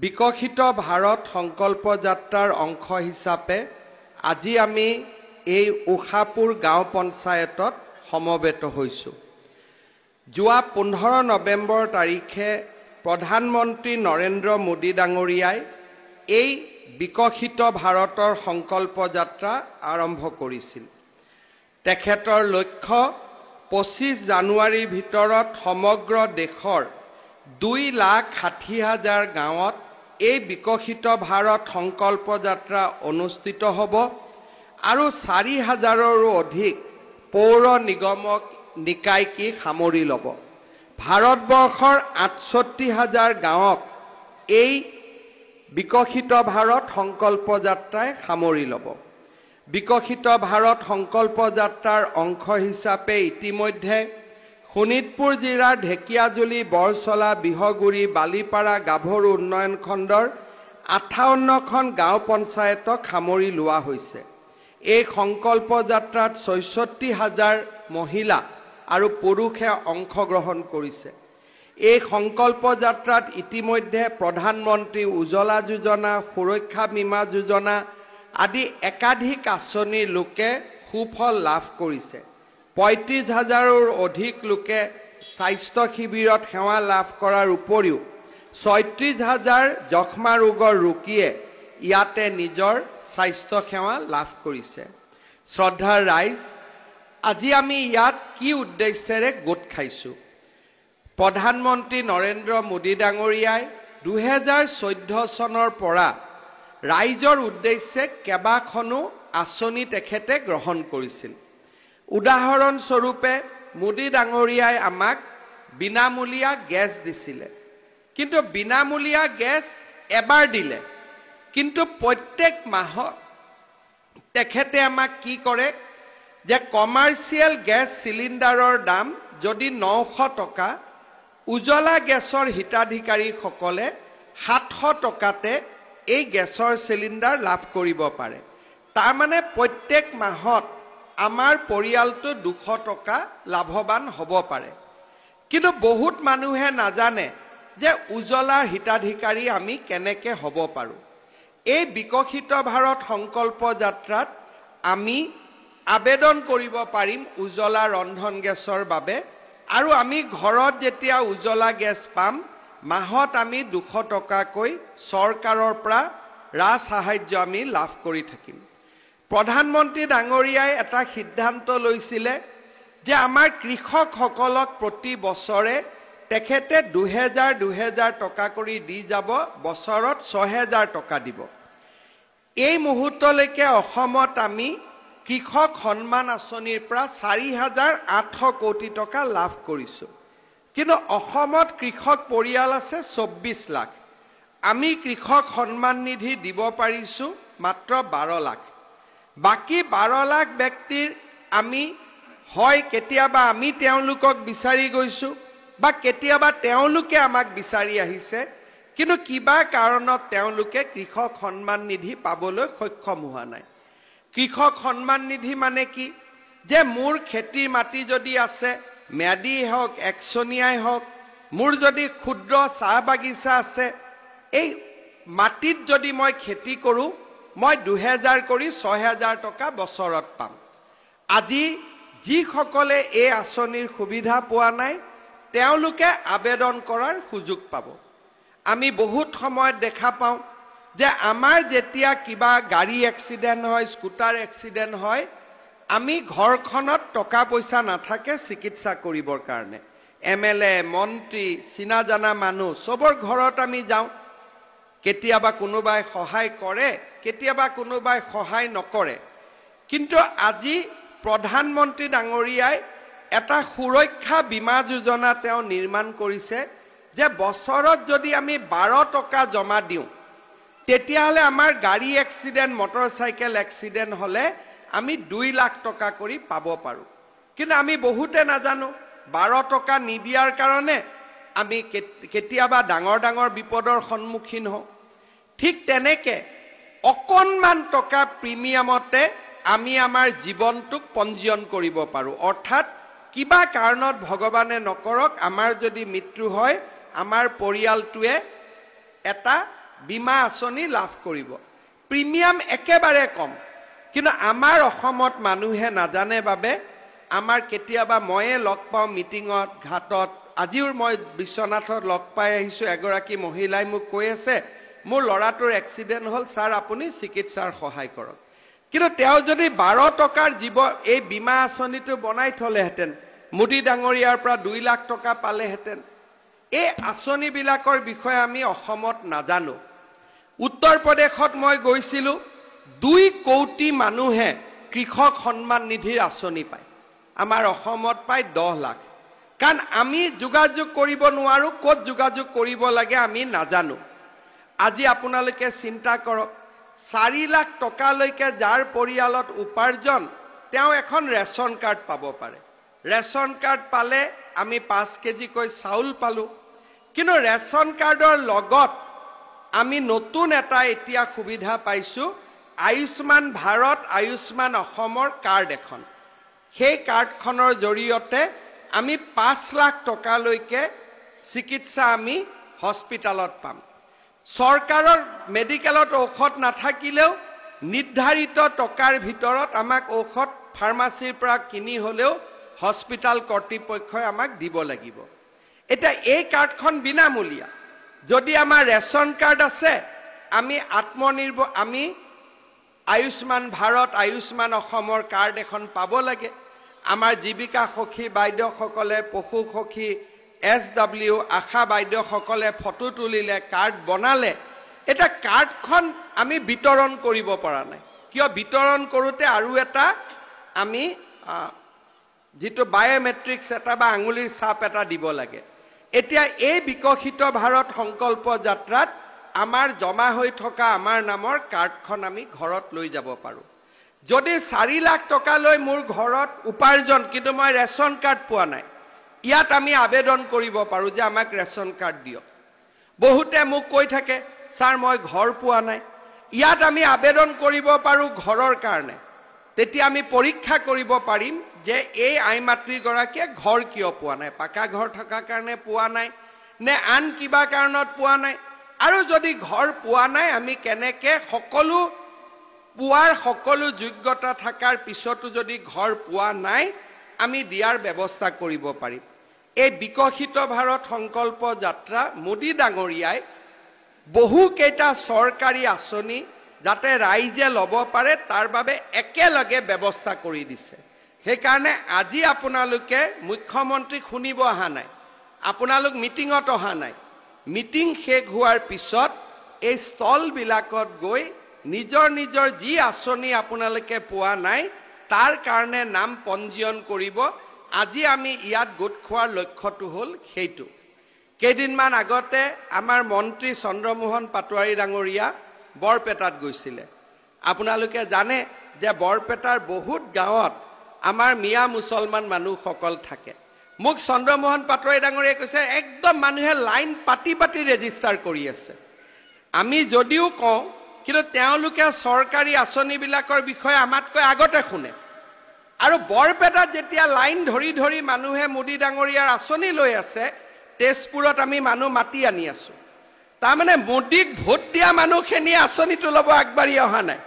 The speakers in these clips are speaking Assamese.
বিকশিত ভাৰত সংকল্প যাত্ৰাৰ অংশ হিচাপে আজি আমি এই উষাপুৰ গাঁও পঞ্চায়তত সমবেত হৈছোঁ। যোৱা 15 নৱেম্বৰ তাৰিখে প্ৰধানমন্ত্ৰী নৰেন্দ্ৰ মোদী ডাঙৰীয়াই এই বিকশিত ভাৰতৰ সংকল্প যাত্ৰা আৰম্ভ কৰিছিল। তেখেতৰ লক্ষ্য 25 জানুৱাৰীৰ ভিতৰত সমগ্ৰ দেশৰ 2,60,000 গাঁৱত এই বিকশিত ভাৰত সংকল্প যাত্ৰা অনুষ্ঠিত হ'ব আৰু 4,000ৰো অধিক পৌৰ নিগমক নিকায়কি সামৰি ল'ব। ভাৰতবৰ্ষৰ 68,000 গাঁৱক এই বিকশিত ভাৰত সংকল্প যাত্ৰাই সামৰি ল'ব। বিকশিত ভাৰত সংকল্প যাত্ৰাৰ অংশ হিচাপে ইতিমধ্যে শোণিতপুৰ জিলাৰ ঢেকিয়াজুলি, বৰচলা, বিহগুৰি, বালিপাৰা, গাভৰু উন্নয়ন খণ্ডৰ 58খন গাঁও পঞ্চায়তক সামৰি লোৱা হৈছে। এই সংকল্প যাত্ৰাত 64,000 মহিলা আৰু পুৰুষে অংশগ্ৰহণ কৰিছে। এই সংকল্প যাত্ৰাত ইতিমধ্যে প্ৰধানমন্ত্ৰী উজ্জ্বলা যোজনা, সুৰক্ষা বীমা যোজনা আদি একাধিক আঁচনিৰ লোকে সুফল লাভ কৰিছে। 35,000ৰো অধিক লোকে স্বাস্থ্য শিবিৰত সেৱা লাভ কৰাৰ উপৰিও 36,000 যক্ষ্মা ৰোগৰ ৰোগীয়ে ইয়াতে নিজৰ স্বাস্থ্য সেৱা লাভ কৰিছে। শ্ৰদ্ধাৰ ৰাইজ, আজি আমি ইয়াত কি উদ্দেশ্যেৰে গোট খাইছোঁ? প্ৰধানমন্ত্ৰী নৰেন্দ্ৰ মোদী ডাঙৰীয়াই 2014 চনৰ পৰা ৰাইজৰ উদ্দেশ্যে কেইবাখনো আঁচনি তেখেতে গ্ৰহণ কৰিছিল। উদাহৰণস্বৰূপে মোদী ডাঙৰীয়াই আমাক বিনামূলীয়া গেছ দিছিলে, কিন্তু বিনামূলীয়া গেছ এবাৰ দিলে, কিন্তু প্ৰত্যেক মাহত তেখেতে আমাক কি কৰে যে কমাৰ্চিয়েল গেছ চিলিণ্ডাৰৰ দাম যদি 900 টকা, উজ্জ্বলা গেছৰ হিতাধিকাৰীসকলে 700 টকাতে এই গেছৰ চিলিণ্ডাৰ লাভ কৰিব পাৰে। তাৰমানে প্ৰত্যেক মাহত আমাৰ পৰিয়ালটো 200 টকা লাভৱান হ'ব পাৰে। কিন্তু বহুত মানুহে নাজানে যে উজ্জ্বলাৰ হিতাধিকাৰী আমি কেনেকৈ হ'ব পাৰোঁ। এই বিকশিত ভাৰত সংকল্প যাত্ৰাত আমি আবেদন কৰিব পাৰিম উজ্জ্বলা ৰন্ধন গেছৰ বাবে, আৰু আমি ঘৰত যেতিয়া উজ্জ্বলা গেছ পাম মাহত আমি 200 টকাকৈ চৰকাৰৰ পৰা ৰাজ সাহায্য আমি লাভ কৰি থাকিম। প্ৰধানমন্ত্ৰী ডাঙৰীয়াই এটা সিদ্ধান্ত লৈছিলে যে আমাৰ কৃষকসকলক প্ৰতি বছৰে তেখেতে 2,000 টকা কৰি দি যাব, বছৰত 6,000 টকা দিব। এই মুহূৰ্তলৈকে অসমত আমি কৃষক সন্মান আঁচনিৰ পৰা 4,800 কোটি টকা লাভ কৰিছোঁ। কিন্তু অসমত কৃষক পৰিয়াল আছে 24 লাখ। আমি কৃষক সন্মান নিধি দিব পাৰিছোঁ মাত্ৰ 12 লাখ। বাকী 12 লাখ ব্যক্তিৰ আমি হয় কেতিয়াবা আমি তেওঁলোকক বিচাৰি গৈছোঁ বা কেতিয়াবা তেওঁলোকে আমাক বিচাৰি আহিছে, কিন্তু কিবা কাৰণত তেওঁলোকে কৃষক সন্মান নিধি পাবলৈ সক্ষম হোৱা নাই। কৃষক সন্মান নিধি মানে কি? যে মোৰ খেতিৰ মাটি যদি আছে, ম্যাদী হওক, একচনীয়াই হওক, মোৰ যদি ক্ষুদ্ৰ চাহ বাগিচা আছে, এই মাটিত যদি মই খেতি কৰোঁ মই 2,000 কৰি 6,000 টকা বছৰত পাম। আজি যিসকলে এই আঁচনিৰ সুবিধা পোৱা নাই তেওঁলোকে আবেদন কৰাৰ সুযোগ পাব। আমি বহুত সময়ত দেখা পাওঁ যে আমাৰ যেতিয়া কিবা গাড়ী এক্সিডেণ্ট হয়, স্কুটাৰ এক্সিডেণ্ট হয়, আমি ঘৰখনত টকা পইচা নাথাকে চিকিৎসা কৰিবৰ কাৰণে। MLA, মন্ত্ৰী, চিনা জানা মানুহ চবৰ ঘৰত আমি যাওঁ। কেতিয়াবা কোনোবাই সহায় কৰে, কেতিয়াবা কোনোবাই সহায় নকৰে। কিন্তু আজি প্ৰধানমন্ত্ৰী ডাঙৰীয়াই এটা সুৰক্ষা বীমা যোজনা তেওঁ নিৰ্মাণ কৰিছে যে বছৰত যদি আমি 12 টকা জমা দিওঁ তেতিয়াহ'লে আমাৰ গাড়ী এক্সিডেণ্ট, মটৰচাইকেল এক্সিডেণ্ট হ'লে আমি 2 লাখ টকা কৰি পাব পাৰোঁ। কিন্তু আমি বহুতে নাজানো, 12 টকা নিদিয়াৰ কাৰণে আমি কেতিয়াবা ডাঙৰ ডাঙৰ বিপদৰ সন্মুখীন হওঁ। ঠিক তেনেকৈ অকণমান টকা প্ৰিমিয়ামতে আমি আমাৰ জীৱনটোক পঞ্জীয়ন কৰিব পাৰোঁ। অৰ্থাৎ কিবা কাৰণত ভগৱানে নকৰক আমাৰ যদি মৃত্যু হয় আমাৰ পৰিয়ালটোৱে এটা বীমা আঁচনি লাভ কৰিব প্ৰিমিয়াম একেবাৰে কম কিন্তু আমাৰ অসমত মানুহে নাজানে বাবে আমাৰ কেতিয়াবা ময়ে লগ পাওঁ মিটিঙত ঘাটত আজিও মই বিশ্বনাথত লগ পাই আহিছো এগৰাকী মহিলাই মোক কৈ আছে মোৰ লৰাটোৰ এক্সিডেন্ট হল স্যাৰ আপুনি চিকিৎসাৰ সহায় কৰক কিন্তু তেওঁ যদি 12 টকাৰ জীৱ এই বীমা আঁচনিটো বনাই থলেহেঁতেন মোদী ডাঙৰীয়াৰ পৰা 2 লাখ টকা পালেহেঁতেন এই আঁচনিবিলাকৰ বিষয়ে আমি অসমত নাজানো উত্তৰ প্ৰদেশত মই গৈছিলো 2 কোটি মানুহে কৃষক সন্মান নিধিৰ আঁচনি পায় আমাৰ অসমত পায় 10 লাখ কাৰণ আমি যোগাযোগ কৰিব নোৱাৰো ক'ত যোগাযোগ কৰিব লাগে আমি নাজানো আজি আপোনালোকে চিন্তা কৰক 4 লাখ টকালৈকে যাৰ পৰিয়ালত উপাৰ্জন তেওঁ এখন ৰেচন কাৰ্ড পাব পাৰে ৰেচন কাৰ্ড পালে আমি 5 কেজি কৈ চাউল পালো কিন্তু ৰেচন কাৰ্ডৰ লগত আমি নতুন এটা এতিয়া সুবিধা পাইছো আয়ুষ্মান ভাৰত আয়ুষ্মান অসমৰ কাৰ্ড এখন সেই কাৰ্ডখনৰ জৰিয়তে আমি 5 লাখ টকালৈকে চিকিৎসা আমি হস্পিটালত পাম সৰকাৰৰ মেডিকেলত ঔষধ নাথাকিলেও নিৰ্ধাৰিত টকাৰ ভিতৰত আমাক ঔষধ ফাৰ্মাসীৰ পৰা কিনি হলেও হস্পিটাল কৰ্তৃপক্ষই আমাক দিব লাগিব এটা এই কাৰ্ডখন বিনামূলীয়া যদি আমাৰ ৰেচন কাৰ্ড আছে আমি আত্মনিৰ্ভৰ আমি আয়ুষ্মান ভাৰত আয়ুষ্মান অসমৰ কাৰ্ড এখন পাব লাগে আমাৰ জীৱিকা সখী বাইদেউসকলে পশু সখী SW আশা বাইদেউসকলে ফটো তুলিলে কাৰ্ড বনালে এটা কাৰ্ডখন আমি বিতৰণ কৰিব পৰা নাই কিয় বিতৰণ কৰোতে আৰু এটা আমি যেটো বায়োমেট্ৰিক্স এটা বা আঙুলিৰ ছাপ এটা দিব লাগে এতিয়া এই বিকশিত ভাৰত সংকল্প যাত্ৰাত আমাৰ জমা হৈ থকা আমাৰ নামৰ কাৰ্ডখন আমি ঘৰত লৈ যাব পাৰো যদি 4 লাখ টকা লৈ মোৰ ঘৰত উপাৰ্জন কিন্তু মই ৰেচন কাৰ্ড পোৱা নাই ইয়াত আমি আবেদন কৰিব পাৰো যে আমাক ৰেচন কাৰ্ড দিয়ক বহুতে মোক কৈ থাকে স্যাৰ মই ঘৰ পোৱা নাই ইয়াত আমি আবেদন কৰিব পাৰো ঘৰৰ কাৰণে তেতিয়া আমি পৰীক্ষা কৰিব পাৰিম যে এই আইমাতৃ গৰাকীয়ে ঘৰ কিয় পোৱা নাই পাকা ঘৰ থকা কাৰণে পোৱা নাই নে আন কিবা কাৰণত পোৱা নাই আৰু যদি ঘৰ পোৱা নাই আমি কেনেকে সকলো পুৱাৰ সকলো যোগ্যতা থাকাৰ পিছতো যদি ঘৰ পোৱা নাই আমি দিয়াৰ ব্যৱস্থা কৰিব পাৰিম এই বিকশিত ভাৰত সংকল্প যাত্ৰা মোদী ডাঙৰীয়াই বহু কেইটা চৰকাৰী আঁচনি যাতে ৰাইজে ল'ব পাৰে তাৰ বাবে একেলগে ব্যৱস্থা কৰি দিছে সেই কাৰণে আজি আপোনালোকে মুখ্যমন্ত্ৰী শুনিব অহা নাই আপোনালোক মিটিঙত অহা নাই মিটিং শেষ হোৱাৰ পিছত এই ষ্টল বিলাকত গৈ নিজৰ নিজৰ যি আঁচনি আপোনালোকে পোৱা নাই তাৰ কাৰণে নাম পঞ্জীয়ন কৰিব আজি আমি ইয়াত গোট খোৱাৰ লক্ষ্যটো হ'ল সেইটো কেইদিনমান আগতে আমাৰ মন্ত্ৰী চন্দ্ৰমোহন পাটোৱাৰী ডাঙৰীয়া বৰপেটাত গৈছিলে আপোনালোকে জানে যে বৰপেটাৰ বহুত গাঁৱত আমাৰ মিয়া মুছলমান মানুহসকল থাকে মোক চন্দ্ৰমোহন পাটোৱাৰী ডাঙৰীয়াই কৈছে একদম মানুহে লাইন পাতি পাতি ৰেজিষ্টাৰ কৰি আছে আমি যদিও কওঁ কিন্তু তেওঁলোকে চৰকাৰী আঁচনিবিলাকৰ বিষয়ে আমাতকৈ আগতে শুনে আৰু বৰপেটাত যেতিয়া লাইন ধৰি ধৰি মানুহে মোদী ডাঙৰীয়াৰ আঁচনি লৈ আছে তেজপুৰত আমি মানুহ মাতি আনি আছো তাৰমানে মোদীক ভোট দিয়া মানুহখিনি আঁচনিটো ল'ব আগবাঢ়ি অহা নাই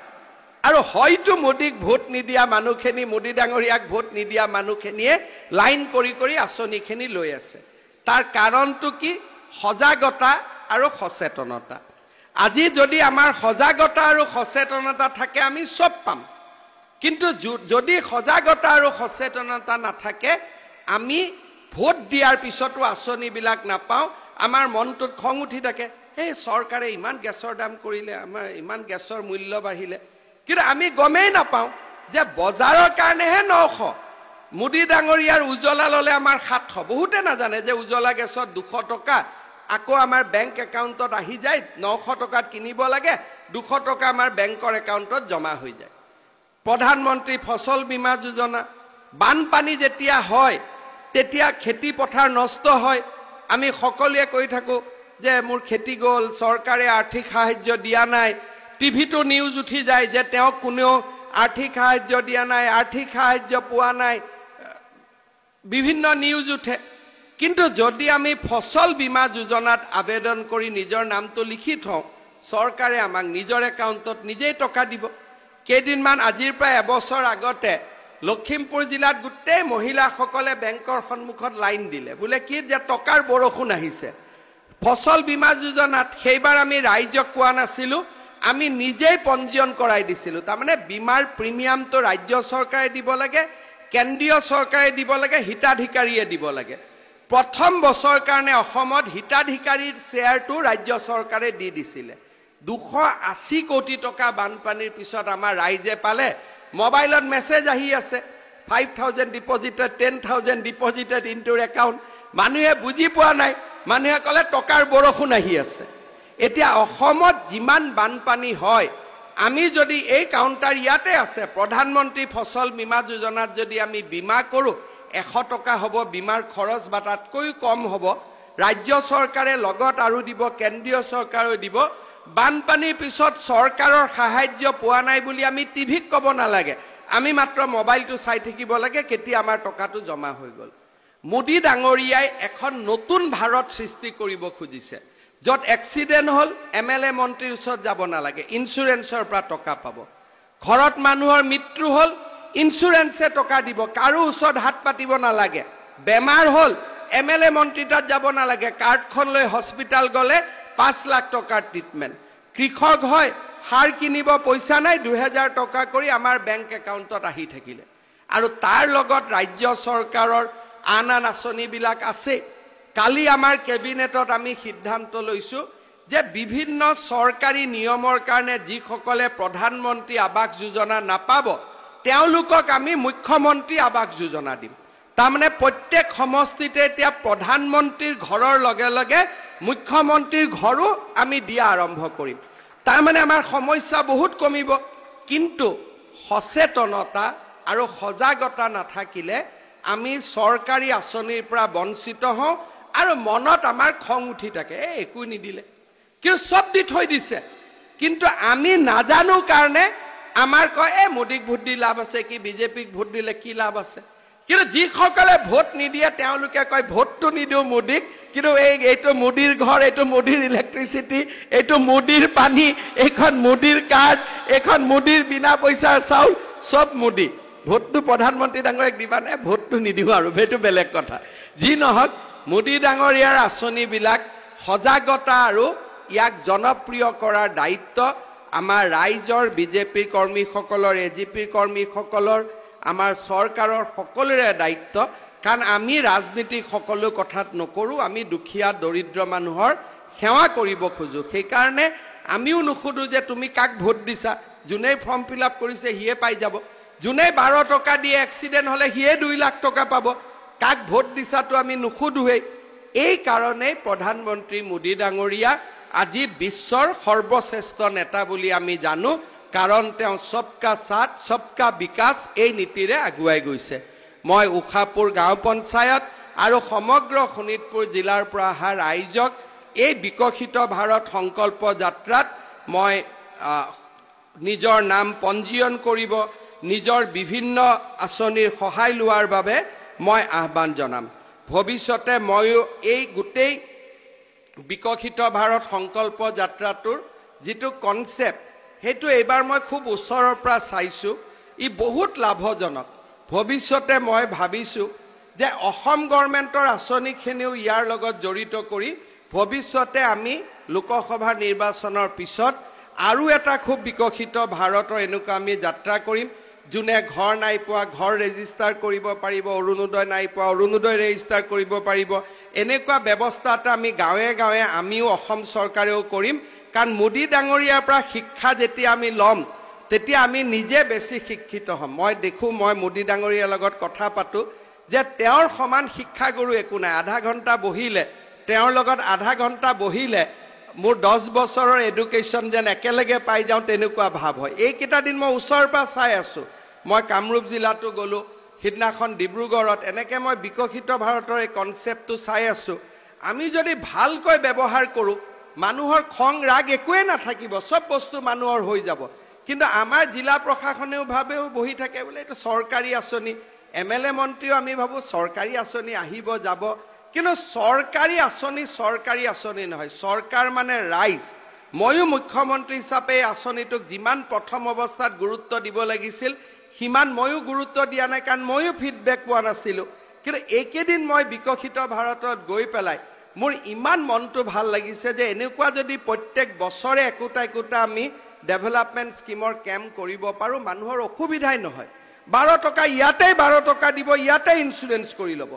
আৰু হয়তো মোদীক ভোট নিদিয়া মানুহখিনি মোদী ডাঙৰীয়াক ভোট নিদিয়া মানুহখিনিয়ে লাইন কৰি কৰি আঁচনিখিনি লৈ আছে তাৰ কাৰণটো কি সজাগতা আৰু সচেতনতা আজি যদি আমাৰ সজাগতা আৰু সচেতনতা থাকে আমি সব পাম কিন্তু যদি সজাগতা আৰু সচেতনতা নাথাকে আমি ভোট দিয়াৰ পিছতো আঁচনিবিলাক নাপাওঁ আমাৰ মনটোত খং উঠি থাকে এই চৰকাৰে ইমান গেছৰ দাম কৰিলে আমাৰ ইমান গেছৰ মূল্য বাঢ়িলে কিন্তু আমি গমেই নাপাওঁ যে বজাৰৰ কাৰণেহে 900 মোদী ডাঙৰীয়াৰ উজ্জ্বলা ললে আমাৰ 700 বহুতে নাজানে যে উজ্জ্বলা গেছত 200 টকা আকৌ আমাৰ বেংক একাউণ্টত আহি যায় 900 টকাত কিনিব লাগে 200 টকা আমাৰ বেংকৰ একাউণ্টত জমা হৈ যায় প্ৰধানমন্ত্ৰী ফসল বীমা যোজনা বানপানী যেতিয়া হয় তেতিয়া খেতি পথাৰ নষ্ট হয় আমি সকলোৱে কৈ থাকো যে মোৰ খেতি গল চৰকাৰে আৰ্থিক সাহায্য দিয়া নাই টিভিটো নিউজ উঠি যায় যে তেওঁ কোনেও আৰ্থিক সাহায্য দিয়া নাই আৰ্থিক সাহায্য পোৱা নাই বিভিন্ন নিউজ উঠে কিন্তু যদি আমি ফসল বীমা যোজনাত আবেদন কৰি নিজৰ নামটো লিখি থওঁ চৰকাৰে আমাক নিজৰ একাউণ্টত নিজেই টকা দিব কেইদিনমান আজিৰ প্ৰায় এবছৰ আগতে লখিমপুৰ জিলাত গোটেই মহিলাসকলে বেংকৰ সন্মুখত লাইন দিলে বোলে কি যে টকাৰ বৰষুণ আহিছে ফসল বীমা যোজনাত সেইবাৰ আমি ৰাইজক কোৱা নাছিলো আমি নিজেই পঞ্জীয়ন কৰাই দিছিলো তাৰমানে বীমাৰ প্ৰিমিয়ামটো ৰাজ্য চৰকাৰে দিব লাগে কেন্দ্ৰীয় চৰকাৰে দিব লাগে হিতাধিকাৰীয়ে দিব লাগে প্ৰথম বছৰ কাৰণে অসমত হিতাধিকাৰীৰ শ্বেয়াৰটো ৰাজ্য চৰকাৰে দি দিছিলে 280 কোটি টকা বানপানীৰ পিছত আমাৰ ৰাইজে পালে মোবাইলত মেছেজ আহি আছে 5000 ডিপজিটেড 10000 ডিপজিটেড ইনটু একাউণ্ট মানুহে বুজি পোৱা নাই মানুহে কলে টকাৰ বৰষুণ আহি আছে এতিয়া অসমত যিমান বানপানী হয় আমি যদি এই কাউন্টাৰ ইয়াতে আছে প্ৰধানমন্ত্ৰী ফসল বীমা যোজনাত যদি আমি বীমা কৰো 100 টকা হ'ব বীমাৰ খৰচ বা তাতকৈ কম হ'ব ৰাজ্য চৰকাৰে লগত আৰু দিব কেন্দ্ৰীয় চৰকাৰেও দিব বানপানীৰ পিছত চৰকাৰৰ সাহায্য পোৱা নাই বুলি আমি টিভিত ক'ব নালাগে আমি মাত্ৰ মোবাইলটো চাই থাকিব লাগে কেতিয়া আমাৰ টকাটো জমা হৈ গল মোদী ডাঙৰীয়াই এখন নতুন ভাৰত সৃষ্টি কৰিব খুজিছে যত এক্সিডেন্ট হল এমএলএ মন্ত্ৰীৰ ওচৰত যাব নালাগে ইন্সুৰেন্সৰ পৰা টকা পাব ঘৰত মানুহৰ মৃত্যু হল ইন্সুৰেন্সে টকা দিব কাৰো ওচৰত হাত পাতিব নালাগে বেমাৰ হল এমএলএ মন্ত্ৰী তাত যাব নালাগে কাৰ্ডখন লৈ হস্পিটাল গলে 5 লাখ টকাৰ ট্ৰিটমেন্ট কৃষক হয় সাৰ কিনিব পইচা নাই 2000 টকা কৰি আমাৰ বেংক একাউণ্টত আহি থাকিলে আৰু তাৰ লগত ৰাজ্য চৰকাৰৰ আন আঁচনিবিলাক আছে কালি আমাৰ কেবিনেটত আমি সিদ্ধান্ত লৈছো যে বিভিন্ন চৰকাৰী নিয়মৰ কাৰণে যিসকলে প্ৰধানমন্ত্ৰী আৱাস যোজনা নাপাব তেওঁলোকক আমি মুখ্যমন্ত্ৰী আৱাস যোজনা দিম তাৰমানে প্ৰত্যেক সমষ্টিতে এতিয়া প্ৰধানমন্ত্ৰীৰ ঘৰৰ লগে লগে মুখ্যমন্ত্ৰীৰ ঘৰো আমি দিয়া আৰম্ভ কৰিম তাৰমানে আমাৰ সমস্যা বহুত কমিব কিন্তু সচেতনতা আৰু সজাগতা নাথাকিলে আমি চৰকাৰী আঁচনিৰ পৰা বঞ্চিত হওঁ আৰু মনত আমাৰ খং উঠি থাকে একো নিদিলে কিন্তু সব দি থৈ দিছে কিন্তু আমি নাজানো কাৰণে আমাৰ কয় মোদীক ভোট দি লাভ আছে কি বিজেপিক ভোট দিলে কি লাভ আছে কিন্তু যিসকলে ভোট নিদিয়ে তেওঁলোকে কয় ভোটটো নিদিও মোদীক কিন্তু এইটো মোদীৰ ঘৰ এইটো মোদীৰ ইলেক্ট্ৰিচিটি এইটো মোদীৰ পানী এইখন মোদীৰ কাৰ্ড এইখন মোদীৰ বিনা পইচাৰ চাউল সব মোদী ভোটটো প্ৰধানমন্ত্ৰী ডাঙৰীয়াক দিবা নে ভোটটো নিদিও আৰু সেইটো বেলেগ কথা যি নহক মোদী ডাঙৰীয়াৰ আঁচনিবিলাক সজাগতা আৰু ইয়াক জনপ্ৰিয় কৰাৰ দায়িত্ব আমাৰ ৰাইজৰ বিজেপি কৰ্মীসকলৰ এজিপি কৰ্মীসকলৰ আমাৰ চৰকাৰৰ সকলোৰে দায়িত্ব কাৰণ আমি ৰাজনীতিক সকলো কথাত নকৰো আমি দুখীয়া দৰিদ্ৰ মানুহৰ সেৱা কৰিব খোজো সেই কাৰণে আমিও নুখুদো যে তুমি কাক ভোট দিছা যোনে ফৰ্ম ফিল আপ কৰিছে হিয়ে পাই যাব যোনে 12 টকা দিয়ে এক্সিডেন্ট হলে হিয়ে 2 লাখ টকা পাব কাক ভোট দিছাটো আমি নুখুদোৱে এই কাৰণে প্ৰধানমন্ত্ৰী মোদী ডাঙৰীয়া আজি বিশ্বৰ সৰ্বশ্ৰেষ্ঠ নেতা বুলি আমি জানো কাৰণ তেওঁ সবকা সাথ সবকা বিকাশ এই নীতিৰে আগুৱাই গৈছে মই উখাপুৰ গাঁও পঞ্চায়ত আৰু সমগ্ৰ শোণিতপুৰ জিলাৰ পৰা অহা ৰাইজক এই বিকশিত ভাৰত সংকল্প যাত্ৰাত মই নিজৰ নাম পঞ্জীয়ন কৰিব নিজৰ বিভিন্ন আঁচনিৰ সহায় লোৱাৰ বাবে মই আহ্বান জনাম ভৱিষ্যতে ময়ো এই গোটেই বিকশিত ভাৰত সংকল্প যাত্ৰাটোৰ যিটো কনসেপ্ট হেতু এবাৰ মই খুব ওচৰৰ পৰা চাইছো ই বহুত লাভজনক ভৱিষ্যতে মই ভাবিছো যে অসম গভৰ্ণমেণ্টৰ আঁচনিখিনিও ইয়াৰ লগত জড়িত কৰি ভৱিষ্যতে আমি লোকসভা নিৰ্বাচনৰ পিছত আৰু এটা খুব বিকশিত ভাৰতৰ এনেকুৱা আমি যাত্ৰা কৰিম যোনে ঘৰ নাই পোৱা ঘৰ ৰেজিষ্টাৰ কৰিব পাৰিব অৰুণোদয় নাই পোৱা অৰুণোদয় ৰেজিষ্টাৰ কৰিব পাৰিব এনেকুৱা ব্যৱস্থা এটা আমি গাঁৱে গাঁৱে আমিও অসম চৰকাৰেও কৰিম কাৰণ মোদী ডাঙৰীয়াৰ পৰা শিক্ষা যেতিয়া আমি ল'ম তেতিয়া আমি নিজে বেছি শিক্ষিত হ'ম মই দেখো মই মোদী ডাঙৰীয়াৰ লগত কথা পাতো যে তেওঁৰ সমান শিক্ষাগুৰু একো নাই আধা ঘণ্টা বহিলে তেওঁৰ লগত আধা ঘণ্টা বহিলে মোৰ 10 বছৰৰ এডুকেশ্যন যেন একেলগে পাই যাওঁ তেনেকুৱা ভাৱ হয় এইকেইটা দিন মই ওচৰৰ পৰা চাই আছো মই কামৰূপ জিলাতো গলো সিদিনাখন ডিব্ৰুগড়ত এনেকে মই বিকশিত ভাৰতৰ এই কনসেপ্টটো চাই আছো আমি যদি ভালকৈ ব্যৱহাৰ কৰো মানুহৰ খং ৰাগ একোৱে নাথাকিব সব বস্তু মানুহৰ হৈ যাব কিন্তু আমাৰ জিলা প্ৰশাসনেও ভাবেও বহি থাকে বোলে এটা চৰকাৰী আঁচনি এমএলএ মন্ত্ৰীও আমি ভাবো চৰকাৰী আঁচনি আহিব যাব কিন্তু চৰকাৰী আঁচনি নহয় চৰকাৰ মানে ৰাইজ ময়ো মুখ্যমন্ত্ৰী হিচাপে এই আঁচনিটোক যিমান প্ৰথম অৱস্থাত গুৰুত্ব দিব লাগিছিল সিমান ময়ো গুৰুত্ব দিয়া নাই, কাৰণ ময়ো ফিডবেক পোৱা নাছিলো। কিন্তু এইকেইদিন মই বিকশিত ভাৰতত গৈ পেলাই মোৰ ইমান মনটো ভাল লাগিছে যে এনেকুৱা যদি প্ৰত্যেক বছৰে একোটা একোটা আমি ডেভেলপমেণ্ট স্কিমৰ কেম্প কৰিব পাৰোঁ, মানুহৰ অসুবিধাই নহয়। 12 টকা ইয়াতে 12 টকা দিব, ইয়াতে ইঞ্চুৰেঞ্চ কৰি ল'ব।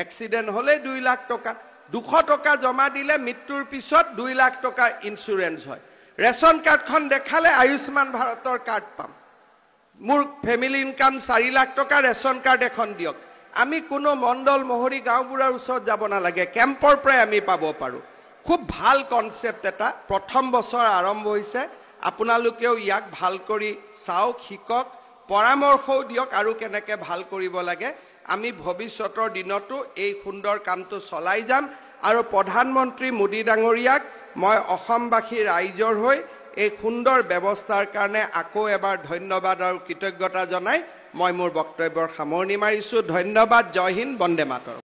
এক্সিডেণ্ট হ'লে 2 লাখ টকা, 200 টকা জমা দিলে মৃত্যুৰ পিছত 2 লাখ টকা ইঞ্চুৰেঞ্চ হয়। ৰেচন কাৰ্ডখন দেখালে আয়ুষ্মান ভাৰতৰ কাৰ্ড পাম। মোৰ ফেমিলি ইনকাম 4 লাখ টকা, ৰেচন কাৰ্ড এখন দিয়ক। আমি কোনো মণ্ডল মহৰী গাঁওবোৰৰ ওচৰত যাব নালাগে, কেম্পৰ পৰাই আমি পাব পাৰোঁ। খুব ভাল কনচেপ্ট এটা প্ৰথম বছৰ আৰম্ভ হৈছে। আপোনালোকেও ইয়াক ভাল কৰি চাওক, শিকক, পৰামৰ্শও দিয়ক আৰু কেনেকৈ ভাল কৰিব লাগে। আমি ভৱিষ্যতৰ দিনতো এই সুন্দৰ কামটো চলাই যাম আৰু প্ৰধানমন্ত্ৰী মোদী ডাঙৰীয়াক মই অসমবাসী ৰাইজৰ হৈ এই সুন্দৰ ব্যৱস্থাৰ কাৰণে আকৌ এবাৰ ধন্যবাদ আৰু কৃতজ্ঞতা জনাই মই মোৰ বক্তব্যৰ সামৰণি মাৰিছোঁ। ধন্যবাদ। জয় হিন্দ, বন্দে মাতৰম।